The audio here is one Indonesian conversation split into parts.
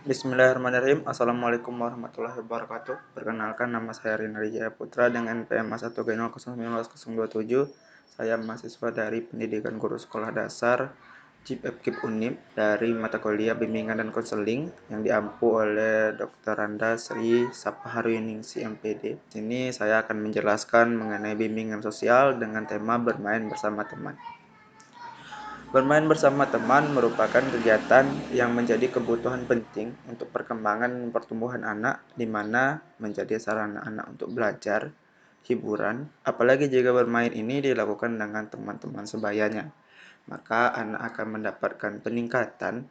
Bismillahirrahmanirrahim. Assalamualaikum warahmatullahi wabarakatuh. Perkenalkan, nama saya Rina Wijaya Putra dengan NPM 1G009-027. Saya mahasiswa dari Pendidikan Guru Sekolah Dasar JIP Unip dari mata kuliah Bimbingan dan Konseling yang diampu oleh Dr. Randa Sri Sapaharuningsi MPD. Ini saya akan menjelaskan mengenai bimbingan sosial dengan tema bermain bersama teman. Bermain bersama teman merupakan kegiatan yang menjadi kebutuhan penting untuk perkembangan dan pertumbuhan anak, di mana menjadi sarana anak untuk belajar, hiburan, apalagi jika bermain ini dilakukan dengan teman-teman sebayanya. Maka anak akan mendapatkan peningkatan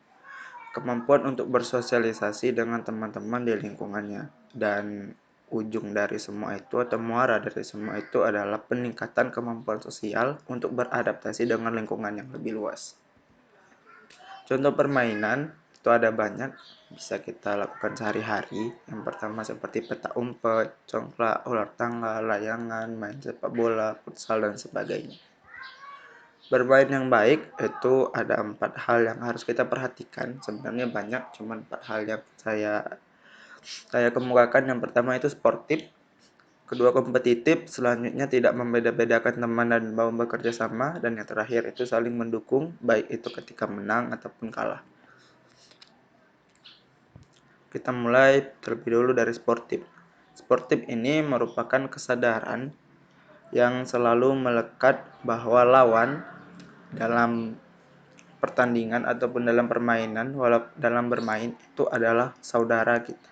kemampuan untuk bersosialisasi dengan teman-teman di lingkungannya. Dan ujung dari semua itu atau muara dari semua itu adalah peningkatan kemampuan sosial untuk beradaptasi dengan lingkungan yang lebih luas. Contoh permainan itu ada banyak, bisa kita lakukan sehari-hari. Yang pertama seperti petak umpet, congklak, ular tangga, layangan, main sepak bola, futsal, dan sebagainya. Bermain yang baik itu ada 4 hal yang harus kita perhatikan. Sebenarnya banyak, cuma 4 hal yang saya kemukakan. Yang pertama itu sportif, kedua kompetitif, selanjutnya tidak membeda-bedakan teman dan mau bekerja sama, dan yang terakhir itu saling mendukung, baik itu ketika menang ataupun kalah. Kita mulai terlebih dulu dari sportif. Sportif ini merupakan kesadaran yang selalu melekat bahwa lawan dalam pertandingan ataupun dalam permainan, walaupun dalam bermain itu adalah saudara kita.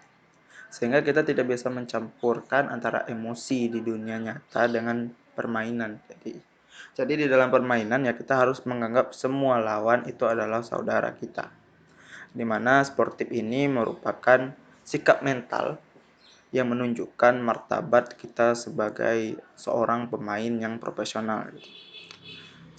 Sehingga kita tidak bisa mencampurkan antara emosi di dunia nyata dengan permainan. Jadi di dalam permainan ya kita harus menganggap semua lawan itu adalah saudara kita. Di mana sportif ini merupakan sikap mental yang menunjukkan martabat kita sebagai seorang pemain yang profesional.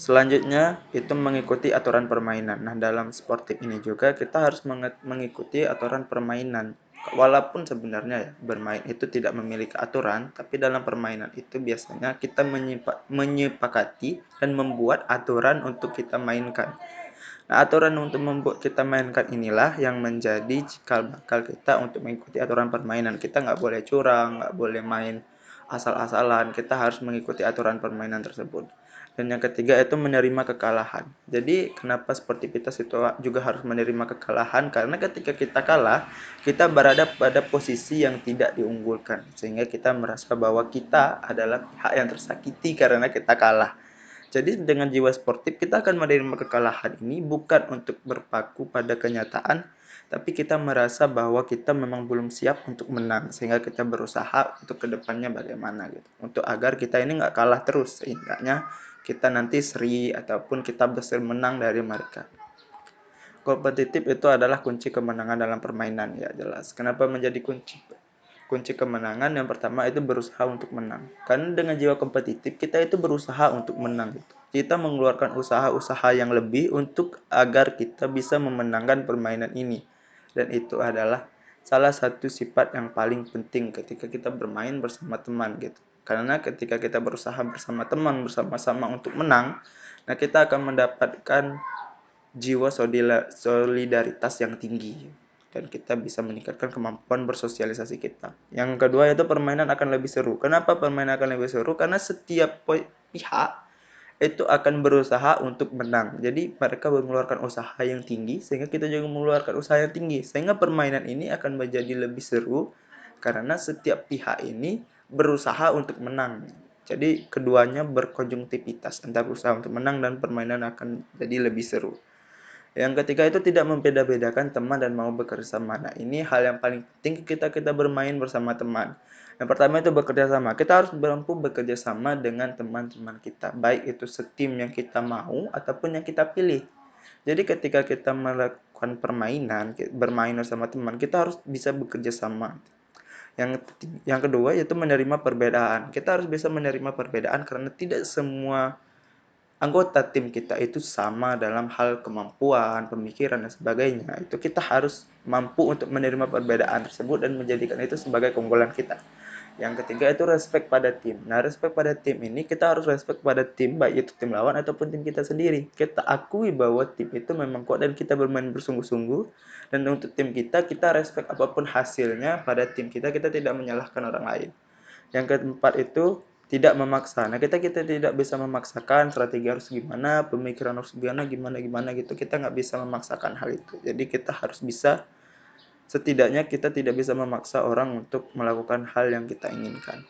Selanjutnya itu mengikuti aturan permainan. Nah, dalam sportif ini juga kita harus mengikuti aturan permainan. Walaupun sebenarnya ya, bermain itu tidak memiliki aturan, tapi dalam permainan itu biasanya kita menyepakati dan membuat aturan untuk kita mainkan. Nah, aturan untuk membuat kita mainkan inilah yang menjadi cikal bakal kita untuk mengikuti aturan permainan. Kita nggak boleh curang, nggak boleh main asal-asalan. Kita harus mengikuti aturan permainan tersebut. Dan yang ketiga itu menerima kekalahan. Jadi kenapa sportivitas itu juga harus menerima kekalahan? Karena ketika kita kalah, kita berada pada posisi yang tidak diunggulkan. Sehingga kita merasa bahwa kita adalah pihak yang tersakiti karena kita kalah. Jadi dengan jiwa sportif kita akan menerima kekalahan ini bukan untuk berpaku pada kenyataan, tapi kita merasa bahwa kita memang belum siap untuk menang, sehingga kita berusaha untuk kedepannya bagaimana gitu, untuk agar kita ini nggak kalah terus, sehingga kita nanti seri ataupun kita berhasil menang dari mereka. Kompetitif itu adalah kunci kemenangan dalam permainan, ya jelas. Kenapa menjadi kunci kemenangan? Yang pertama itu berusaha untuk menang. Karena dengan jiwa kompetitif kita itu berusaha untuk menang gitu. Kita mengeluarkan usaha-usaha yang lebih untuk agar kita bisa memenangkan permainan ini. Dan itu adalah salah satu sifat yang paling penting ketika kita bermain bersama teman gitu. Karena ketika kita berusaha bersama teman, bersama-sama untuk menang, nah kita akan mendapatkan jiwa solidaritas yang tinggi dan kita bisa meningkatkan kemampuan bersosialisasi kita. Yang kedua itu permainan akan lebih seru. Kenapa permainan akan lebih seru? Karena setiap pihak itu akan berusaha untuk menang. Jadi mereka mengeluarkan usaha yang tinggi sehingga kita juga mengeluarkan usaha yang tinggi. Sehingga permainan ini akan menjadi lebih seru karena setiap pihak ini berusaha untuk menang. Jadi keduanya berkonjungtivitas antara berusaha untuk menang dan permainan akan jadi lebih seru. Yang ketiga itu tidak membeda-bedakan teman dan mau bekerja sama. Nah, ini hal yang paling penting kita bermain bersama teman. Yang pertama itu bekerja sama. Kita harus mampu bekerja sama dengan teman-teman kita, baik itu setim yang kita mau ataupun yang kita pilih. Jadi ketika kita melakukan permainan, bermain bersama teman, kita harus bisa bekerja sama. Yang kedua yaitu menerima perbedaan. Kita harus bisa menerima perbedaan karena tidak semua anggota tim kita itu sama dalam hal kemampuan, pemikiran, dan sebagainya. Itu kita harus mampu untuk menerima perbedaan tersebut dan menjadikan itu sebagai keunggulan kita. Yang ketiga itu respect pada tim. Nah, respect pada tim ini kita harus respect pada tim, baik itu tim lawan ataupun tim kita sendiri. Kita akui bahwa tim itu memang kuat dan kita bermain bersungguh-sungguh. Dan untuk tim kita respect apapun hasilnya pada tim kita tidak menyalahkan orang lain. Yang keempat itu tidak memaksa. Nah, kita tidak bisa memaksakan strategi harus gimana, pemikiran harus gimana, gimana gitu. Kita nggak bisa memaksakan hal itu. Jadi kita harus bisa, setidaknya kita tidak bisa memaksa orang untuk melakukan hal yang kita inginkan.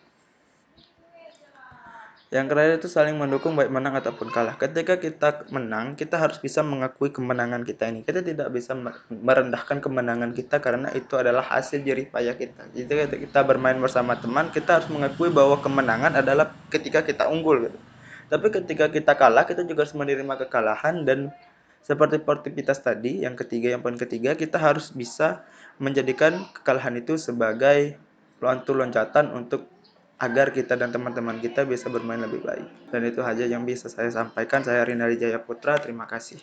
Yang terakhir itu saling mendukung baik menang ataupun kalah. Ketika kita menang, kita harus bisa mengakui kemenangan kita ini. Kita tidak bisa merendahkan kemenangan kita karena itu adalah hasil jerih payah kita. Jadi ketika kita bermain bersama teman, kita harus mengakui bahwa kemenangan adalah ketika kita unggul gitu. Tapi ketika kita kalah, kita juga harus menerima kekalahan dan seperti sportivitas tadi, yang ketiga, yang poin ketiga, kita harus bisa menjadikan kekalahan itu sebagai loncatan untuk agar kita dan teman-teman kita bisa bermain lebih baik. Dan itu saja yang bisa saya sampaikan. Saya Rinaldi Jaya Putra, terima kasih.